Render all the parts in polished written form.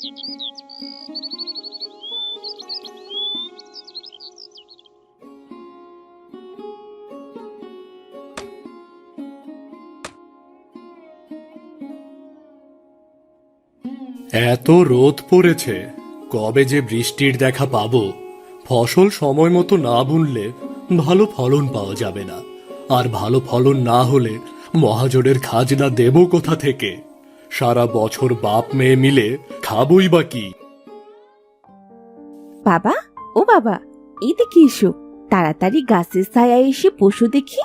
এত রোদ পড়েছে, কবে যে বৃষ্টির দেখা পাবো। ফসল সময় মতো না বুনলে ভালো ফলন পাওয়া যাবে না, আর ভালো ফলন না হলে মহাজনের খাজনা দেব কোথা থেকে? সারা বছর বাপ মেয়ে মিলে খাবই বা কি? বাবা, ও বাবা, এইদিকে এসো। তাড়াতাড়ি গাছের ছায়ায় এসে পশু দেখি।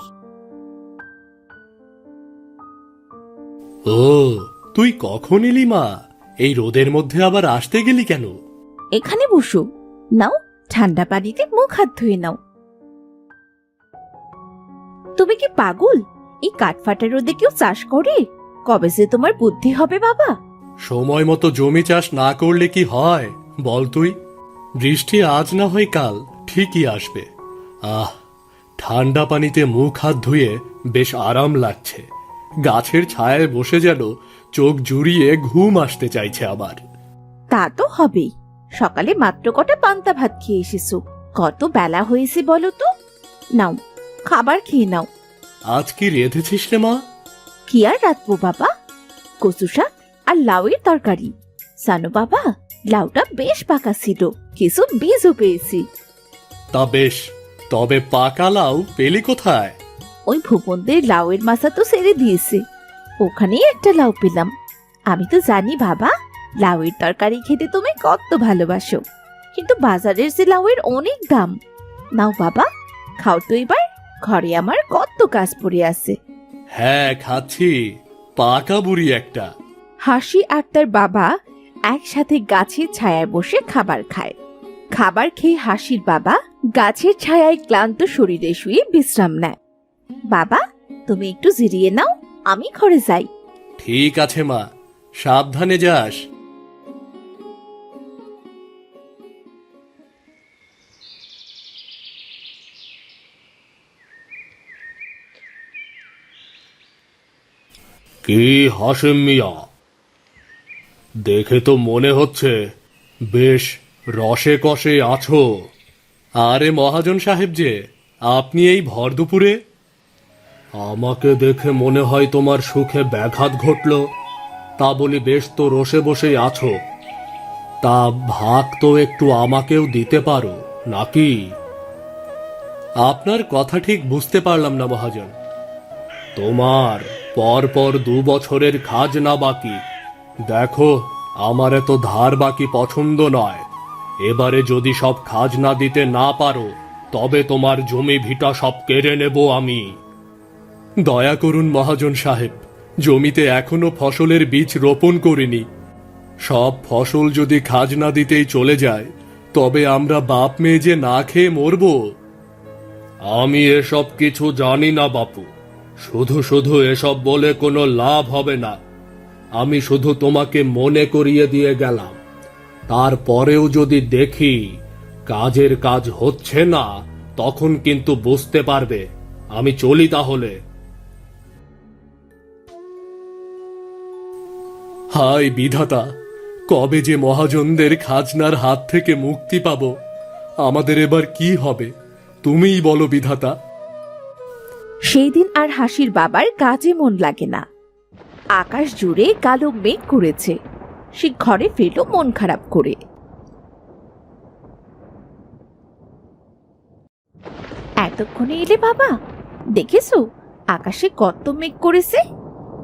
ও, তুই কখন এলি মা? এই রোদের মধ্যে আবার আসতে গেলি কেন? এখানে বসো, নাও ঠান্ডা পানিতে মুখ হাত ধুয়ে নাও। তুমি কি পাগল? এই কাঠফাটা রোদে কেউ চাষ করে? কবে যে তোমার বুদ্ধি হবে বাবা? সময় মতো জমি চাষ না করলে কি হয় বল তুই? বৃষ্টি আজ না হয় কাল ঠিকই আসবে। আহ, ঠান্ডা পানিতে মুখ হাত ধুয়ে বেশ আরাম লাগছে। গাছের ছায়ায় বসে যেন চোখ জুড়িয়ে ঘুম আসতে চাইছে আবার। তা তো হবেই। সকালে মাত্র কটা পান্তা ভাত খেয়ে এসেছো। কত বেলা হয়েছে বলো তো? নাও, খাবার খেয়ে নাও। আজ কি রেঁধেছিস রে মা? কি আর রাখবো বাবা, কচু শাক আর লাউয়ের তরকারি। জানো বাবা, লাউটা বেশ পাকা ছিল, কিছু বীজও পেয়েছি। তা বেশ, তবে পাকা লাউ পেলি কোথায়? ওই ভূপনদের লাউয়ের মাথা তো ছেড়ে দিয়েছে, ওখানেই একটা লাউ পেলাম। আমি তো জানি বাবা, লাউয়ের তরকারি খেতে তুমি কত ভালোবাসো, কিন্তু বাজারের যে লাউয়ের অনেক দাম। নাও বাবা, খাও তো এবার, ঘরে আমার কত কাজ পড়ে আছে। হ্যাঁ, খাচ্ছি। পাকা বুড়ি একটা। হাসি আর তার বাবা একসাথে গাছের ছায়ায় বসে খাবার খায়। খাবার খেয়ে হাসির বাবা গাছের ছায়ায় ক্লান্ত শরীরে শুয়ে বিশ্রাম নেয়। বাবা, তুমি একটু জিরিয়ে নাও, আমি ঘরে যাই। ঠিক আছে মা, সাবধানে যাস। কি হাশেম মিয়া, দেখে তো মনে হচ্ছে বেশ রসে কষে আছো। আরে মহাজন সাহেব যে, আপনি এই ভর দুপুরে? আমাকে দেখে মনে হয় তোমার সুখে ব্যাঘাত ঘটল, তা বলি বেশ তো রসে বসেই আছো। তা ভাগ তো একটু আমাকেও দিতে পারো নাকি? আপনার কথা ঠিক বুঝতে পারলাম না মহাজন। তোমার পর পর 2 বছরের খাজনা বাকি। দেখো, আমার এত ধার বাকি পছন্দ নয়। এবারে যদি সব খাজনা দিতে না পারো, তবে তোমার জমি ভিটা সব কেড়ে নেব আমি। দয়া করুন মহাজন সাহেব, জমিতে এখনো ফসলের বীজ রোপণ করিনি। সব ফসল যদি খাজনা দিতেই চলে যায়, তবে আমরা বাপ মেয়ে যে না খেয়ে মরব। আমি এসব কিছু জানি না বাপু, শুধু শুধু এসব বলে কোনো লাভ হবে না। আমি শুধু তোমাকে মনে করিয়ে দিয়ে গেলাম। তারপরেও যদি দেখি কাজের কাজ হচ্ছে না, তখন কিন্তু বুঝতে পারবে। আমি চলি তাহলে। হায় বিধাতা, কবে যে মহাজনদের খাজনার হাত থেকে মুক্তি পাব? আমাদের এবার কি হবে তুমিই বলো বিধাতা। সেই দিন আর হাসির বাবার কাজে মন লাগে না। আকাশ জুড়ে কালো মেঘ করেছে। সে ঘরে ফিরল মন খারাপ করে। এতক্ষণে এলে বাবা? দেখেছো আকাশে কত মেঘ করেছে?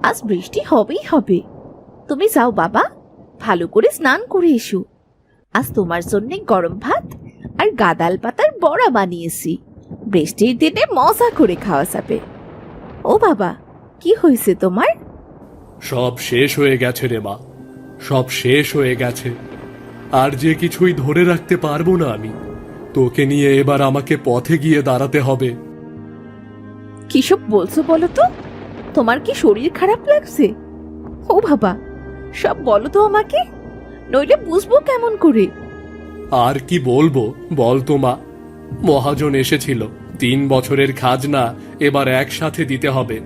আজ বৃষ্টি হবেই হবে। তুমি যাও বাবা, ভালো করে স্নান করে এসো। আজ তোমার জন্য গরম ভাত আর গাদাল পাতার বড়া বানিয়েছি। বৃষ্টির দিনে মজা করে খাওয়া যাবে। ও বাবা, কি হয়েছে তোমার? সব শেষ হয়ে গেছে রে মা, সব শেষ হয়ে গেছে। আর যে কিছুই ধরে রাখতে পারবো না আমি। তোকে নিয়ে এবার আমাকে পথে গিয়ে দাঁড়াতে হবে। কিসব বলছো বলো তো? তোমার কি শরীর খারাপ লাগছে? ও বাবা, সব বলো তো আমাকে, নইলে বুঝবো কেমন করে। আর কি বলবো বল তো মা। মহাজন এসেছিল, 3 বছরের খাজনা এবার একসাথে দিতে হবে।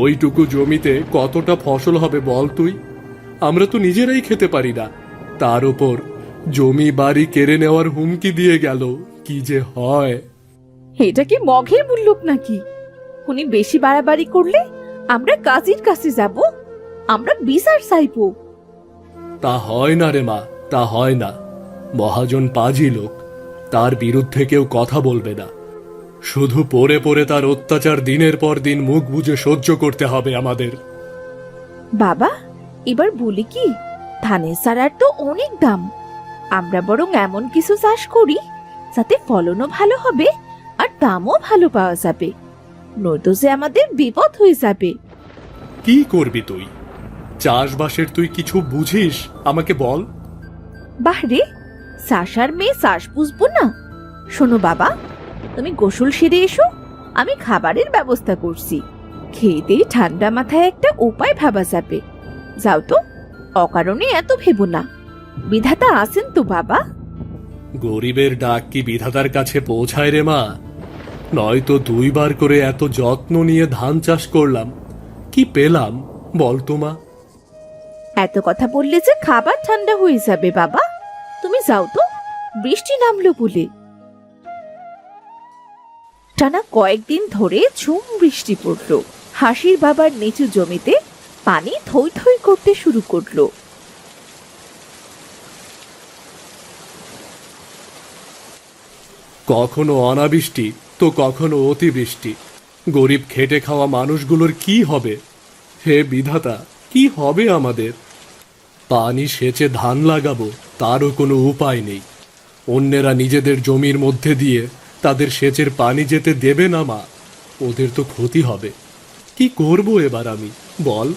ওইটুকু জমিতে কতটা ফসল হবে বল তুই? আমরা তো নিজেরাই খেতে পারি না। তার উপর জমি বাড়ি কেড়ে নেওয়ার হুমকি দিয়ে গেল। কি যে হয়! এটা কি মগের মুল্লুক নাকি? উনি বেশি বাড়াবাড়ি করলে আমরা কাজীর কাছে যাব, আমরা বিচার চাইবো। তা হয় না রে মা, তা হয় না। মহাজন পাজি লোক, তার বিরুদ্ধে কেউ কথা বলবে না। শুধু পড়ে পড়ে তার অত্যাচার দিনের পর দিন মুখ বুজে সহ্য করতে হবে আমাদের। বাবা, এবার বলি কি, ধানের চারার তো অনেক দাম। আমরা বরং এমন কিছু চাষ করি যাতে ফলনও ভালো হবে আর দামও ভালো পাওয়া যাবে, নয়তো যে আমাদের বিপদ হয়ে যাবে। কি করবি তুই? চাষবাসের তুই কিছু বুঝিস? আমাকে বল। বাহরে, চাষার মেয়ে চাষ বুঝবো না? শোনো বাবা, তুমি গোসল সেরে এসো, আমি খাবারের ব্যবস্থা করছি। খেয়ে ঠান্ডা মাথায় একটা উপায় ভাবা যাবে। যাও তো, অকারণে এত ভেবো না, বিধাতা আছেন তো বাবা। গরিবের ডাক কি বিধাতার কাছে পৌঁছায় রে মা? নয়তো দুইবার করে এত যত্ন নিয়ে ধান চাষ করলাম, কি পেলাম বলতো মা? এত কথা বললে যে খাবার ঠান্ডা হয়ে যাবে বাবা। তুমি যাও তো, বৃষ্টি নামলো বলে। টানা কয়েকদিন ধরে ঝুম বৃষ্টি পড়লো। হাসির বাবার নিচু জমিতে পানি থই থই করতে শুরু করলো। কখনো অনাবৃষ্টি তো কখনো অতিবৃষ্টি। গরিব খেটে খাওয়া মানুষগুলোর কি হবে? হে বিধাতা, কি হবে আমাদের? পানি সেচে ধান লাগাবো, তারও কোনো উপায় নেই। অন্যেরা নিজেদের জমির মধ্যে দিয়ে তাদের সেচের পানি যেতে দেবে না মা, ওদের তো ক্ষতি হবে। কি করব এবার আমি, বল?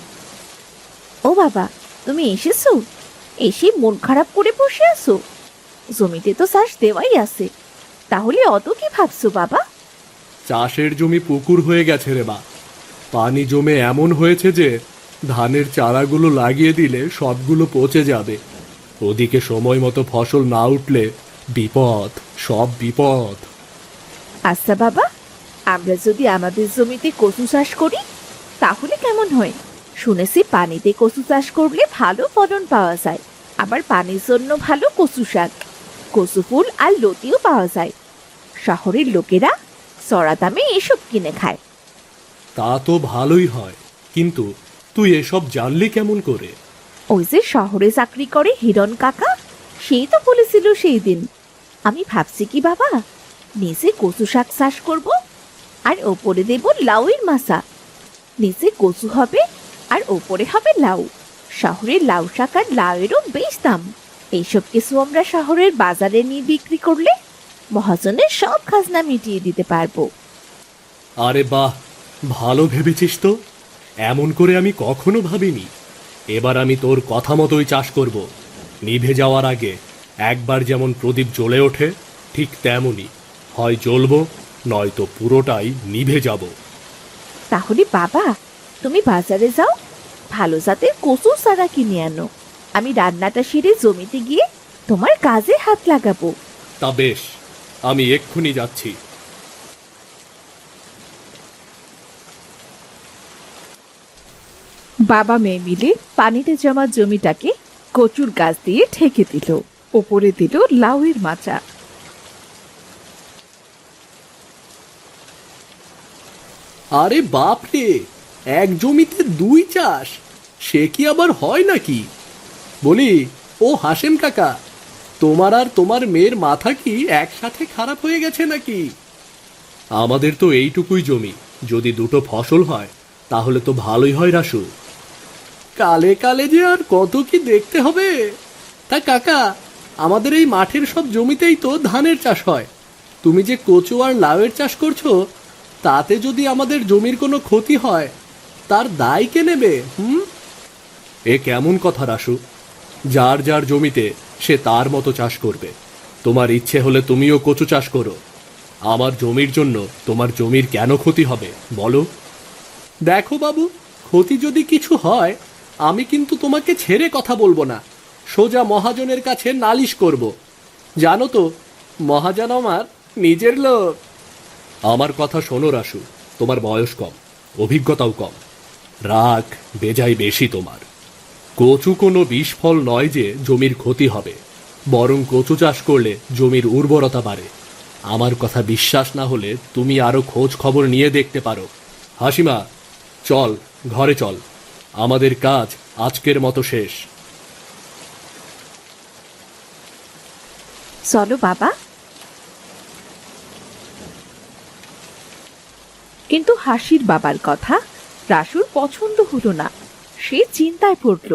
ও বাবা, তুমি এসেছো? এসে মন খারাপ করে বসে আছো? জমিতে তো চাষ দেওয়াই আছে, তাহলে অত কি ভাবছো বাবা? চাষের জমি পুকুর হয়ে গেছে রে মা। পানি জমে এমন হয়েছে যে ধানের চারাগুলো লাগিয়ে দিলে সবগুলো পচে যাবে। ওদিকে সময় মতো ফসল না উঠলে বিপদ, সব বিপদ। আচ্ছা বাবা, আমরা যদি আমাদের জমিতে কচু চাষ করি তাহলে কেমন হয়? শুনেছি পানিতে কচু চাষ করলে ভালো ফলন পাওয়া যায়, আবার পানির জন্য ভালো কচু শাক, কচু ফুল আর লতিও পাওয়া যায়। শহরের লোকেরা চড়া দামে এসব কিনে খায়। তা তো ভালোই হয়, কিন্তু তুই এসব জানলি কেমন করে? ওই যে শহরে চাকরি করে হিরণ কাকা, সেই তো বলেছিল সেই দিন। আমি ভাবছি কি বাবা, নিচে কচু শাক চাষ করব, আর ওপরে দেব লাউয়ের মাচা। নিচে কচু হবে আর ওপরে হবে লাউ। শহরের লাউ শাক আর লাউয়েরও বেশ দাম। এইসব কিছু আমরা শহরের বাজারে নিয়ে বিক্রি করলে মহাজনের সব খাজনা মিটিয়ে দিতে পারবো। আরে বাহ, ভালো ভেবেছিস তো। এমন করে আমি কখনো ভাবিনি। এবার আমি তোর কথা মতোই চাষ করব। নিভে যাওয়ার আগে একবার যেমন প্রদীপ জ্বলে ওঠে, ঠিক তেমনই হয় জ্বলবো, নয়তো পুরোটাই নিভে যাব। তাহলে বাবা, তুমি বাজারে যাও, ভালো জাতের কচু চারা কিনে আনো। আমি রান্নাটা সেরে জমিতে গিয়ে তোমার কাজে হাত লাগাবো। তা বেশ, আমি এক্ষুনি যাচ্ছি। বাবা মেয়ে মিলে পানিতে জমা জমিটাকে কচুর গাছ দিয়ে ঢেকে দিল, ওপরে দিল লাউয়ের মাচা। আরে বাপ রে, এক জমিতে দুই চাষ, সে কি আবার হয় নাকি? বলি, ও হাসেম কাকা, তোমার আর তোমার মেয়ের মাথা কি একসাথে খারাপ হয়ে গেছে নাকি? আমাদের তো এইটুকুই জমি, যদি দুটো ফসল হয় তাহলে তো ভালোই হয় রাসু। কালে কালে যে আর কত কি দেখতে হবে। তা কাকা, আমাদের এই মাঠের সব জমিতেই তো ধানের চাষ হয়। তুমি যে কচু আর লাউয়ের চাষ করছো, তাতে যদি আমাদের জমির কোনো ক্ষতি হয়, তার দায় কে নেবে? এ কেমন কথা রাসু? যার যার জমিতে সে তার মতো চাষ করবে। তোমার ইচ্ছে হলে তুমিও কচু চাষ করো। আমার জমির জন্য তোমার জমির কেন ক্ষতি হবে বলো? দেখো বাবু, ক্ষতি যদি কিছু হয়, আমি কিন্তু তোমাকে ছেড়ে কথা বলবো না, সোজা মহাজনের কাছে নালিশ করব। জানো তো, মহাজন আমার নিজের লোক। আমার কথা শোনো রাসু, তোমার বয়স কম, অভিজ্ঞতাও কম, রাগ বেজায় বেশি তোমার। কচু কোনো বিষফল নয় যে জমির ক্ষতি হবে, বরং কচু চাষ করলে জমির উর্বরতা বাড়ে। আমার কথা বিশ্বাস না হলে তুমি আরো খোঁজ খবর নিয়ে দেখতে পারো। হাসিমা, চল ঘরে চল, আমাদের কাজ আজকের মতো শেষ। চলো বাবা। কিন্তু হাসির বাবার কথা রাসুর পছন্দ হলো না। সে চিন্তায় পড়ল।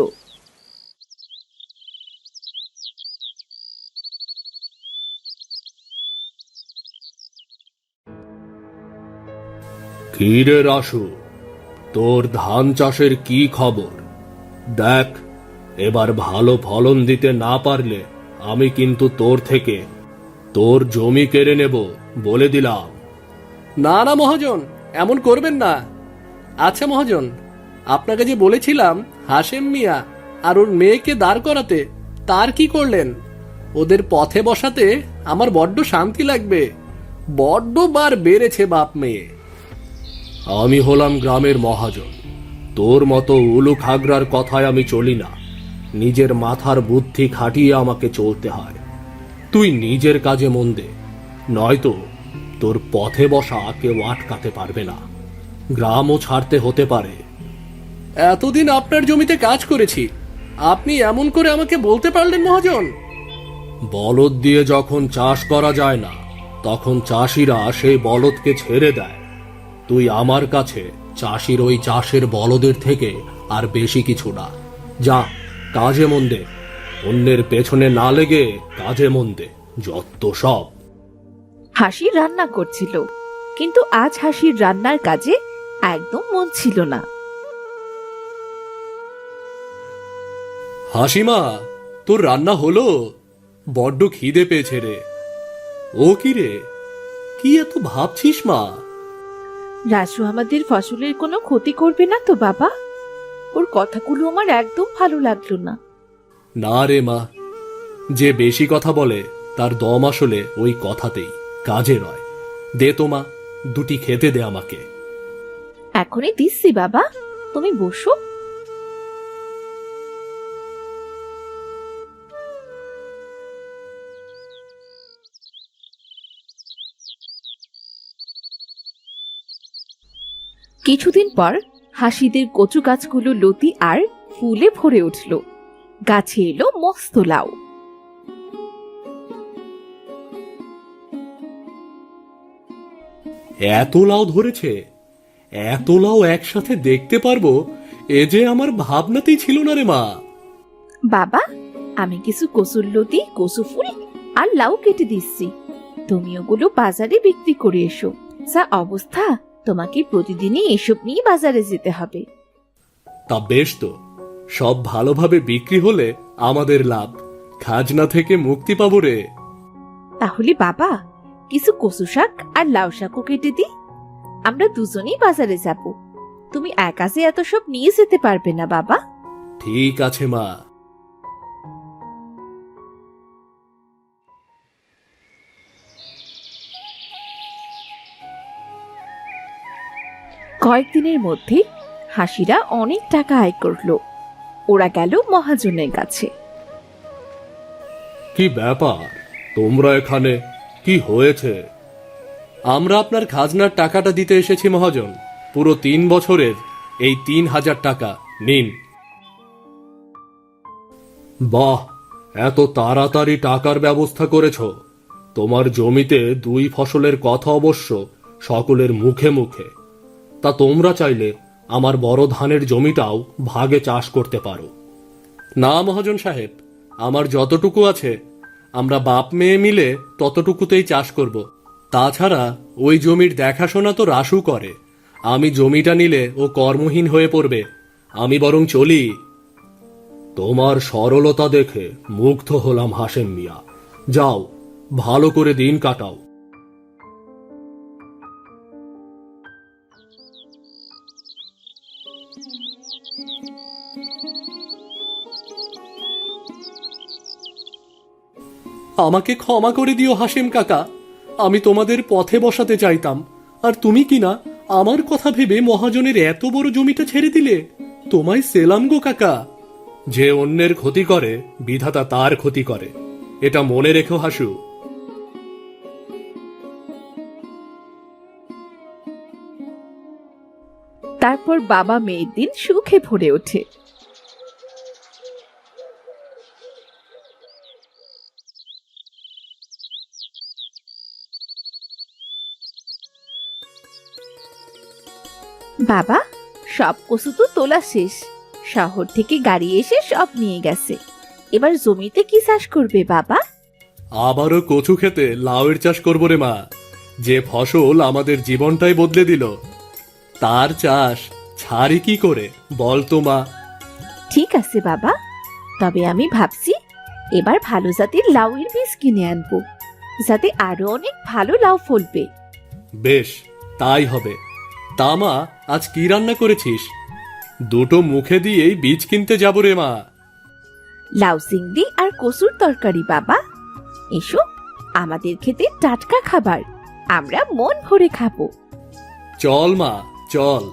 কি রে রাসু, তোর ধান চাষের কি খবর? দেখ, এবার ভালো ফলন দিতে না পারলে আমি কিন্তু তোর থেকে তোর জমি কেড়ে নেব, বলে দিলাম। না না মহাজন, এমন করবেন না। আচ্ছা মহাজন, আপনাকে যে বলেছিলাম হাশেম মিয়া আর ওর মেয়েকে দাঁড় করাতে, তার কি করলেন? ওদের পথে বসাতে আমার বড্ড শান্তি লাগবে। বড্ড বার বেড়েছে বাপ মেয়ে। আমি হলাম গ্রামের মহাজন, তোর মতো উলু খাগড়ার কথায় আমি চলি না। নিজের মাথার বুদ্ধি খাটিয়ে আমাকে চলতে হয়। তুই নিজের কাজে মন দে, নয়তো তোর পথে বসা কেউ আটকাতে পারবে না। গ্রামও ছাড়তে হতে পারে। এতদিন আপনার জমিতে কাজ করেছি, আপনি এমন করে আমাকে বলতে পারলেন মহাজন? বলদ দিয়ে যখন চাষ করা যায় না, তখন চাষিরা সেই বলদকে ছেড়ে দেয়। তুই আমার কাছে চাষির ওই চাষের বলদের থেকে আর বেশি কিছু না। যা, কাজে মন দে, অন্যের পেছনে না লেগে কাজে মন দে, যত সব। হাসি রান্না করছিল, কিন্তু আজ হাসির রান্নার কাজে একদম মন ছিল না। হাসিমা, তোর রান্না হলো? বড্ড খিদে পেয়েছে রে। ও কি রে, কি এত ভাবছিস মা? রাসু আমাদের ফসলের কোনো ক্ষতি করবে না তো বাবা? ওর কথাগুলো আমার একদম ভালো লাগলো না। না রে মা, যে বেশি কথা বলে তার দম আসলে ওই কথাতেই, কাজে নয়। দে তো মা, দুটি খেতে দে আমাকে। এখনই দিচ্ছি বাবা, তুমি বসো। কিছুদিন পর হাসিদের কচু গাছগুলো লতি আর ফুলে ভরে উঠল। গাছে এলো মস্ত লাউ। এত লাউ ধরেছে, এত লাউ একসাথে দেখতে পারবো, এ যে আমার ভাবনাতেই ছিল না রে মা। বাবা, আমি কিছু কচুর লতি, কচু ফুল আর লাউ কেটে দিচ্ছি। তুমি ওগুলো বাজারে বিক্রি করে এসো। যা অবস্থা, তোমাকে প্রতিদিনই এসব নিয়ে বাজারে যেতে হবে। তা বেশ তো, সব ভালোভাবে বিক্রি হলে আমাদের লাভ, খাজনা থেকে মুক্তি পাবো রে। তাহলে বাবা, কিছু কচু শাক আর লাউ শাকও কেটে দি। আমরা দুজনেই বাজারে যাব। তুমি একা যে এত সব নিয়ে যেতে পারবে না বাবা। ঠিক আছে মা। কয়েকদিনের মধ্যে হাসিরা অনেক টাকা আয় করলো। ওরা গেল মহাজনের কাছে। কি ব্যাপার, তোমরা এখানে? কি হয়েছে? আমরা আপনার খাজনার টাকাটা দিতে এসেছি মহাজন। পুরো 3 বছরের এই 3000 টাকা নিন। বাহ, এত তাড়াতাড়ি টাকার ব্যবস্থা করেছ। তোমার জমিতে 2 ফসলের কথা অবশ্য সকলের মুখে মুখে। তা তোমরা চাইলে আমার বড় ধানের জমিটাও ভাগে চাষ করতে পারো। না মহাজন সাহেব, আমার যতটুকু আছে আমরা বাপ মেয়ে মিলে ততটুকুতেই চাষ করব। তাছাড়া ওই জমির দেখাশোনা তো রাসু করে। আমি জমিটা নিলে ও কর্মহীন হয়ে পড়বে। আমি বরং চলি। তোমার সরলতা দেখে মুগ্ধ হলাম হাশেম মিয়া। যাও, ভালো করে দিন কাটাও। আমাকে ক্ষমা করে দিও হাশেম কাকা, আমি তোমাদের পথে বসাতে চাইতাম, আর তুমি কিনা আমার কথা ভেবে মহাজনের এত বড় জমিটা ছেড়ে দিলে। তোমায় সেলাম গো কাকা। যে অন্যের ক্ষতি করে বিধাতা তার ক্ষতি করে, এটা মনে রেখো হাসু। তারপর বাবা মেয়ের দিন সুখে ভরে ওঠে। বাবা, সব কচু তো তোলা শেষ। শহর থেকে গাড়ি এসে সব নিয়ে গেছে। এবার জমিতে কি চাষ করবে বাবা? আবারও কচু খেতে লাউয়ের চাষ করবো রে মা। যে ফসল আমাদের জীবনটাই বদলে দিল, তার চাষ ছাড়ি কি করে বল তো মা। ঠিক আছে বাবা, তবে আমি ভাবছি এবার ভালো জাতের লাউয়ের বীজ কিনে আনবো, যাতে আরো অনেক ভালো লাউ ফলবে। বেশ, তাই হবে। তা মা, আজ কি রান্না করেছিস? দুটো মুখে দিয়েই বীজ কিনতে যাবো রে মা। লাউ চিংড়ি আর কচুর তরকারি বাবা। এসো, আমাদের খেতে টাটকা খাবার, আমরা মন ভরে খাবো। চল মা, চল।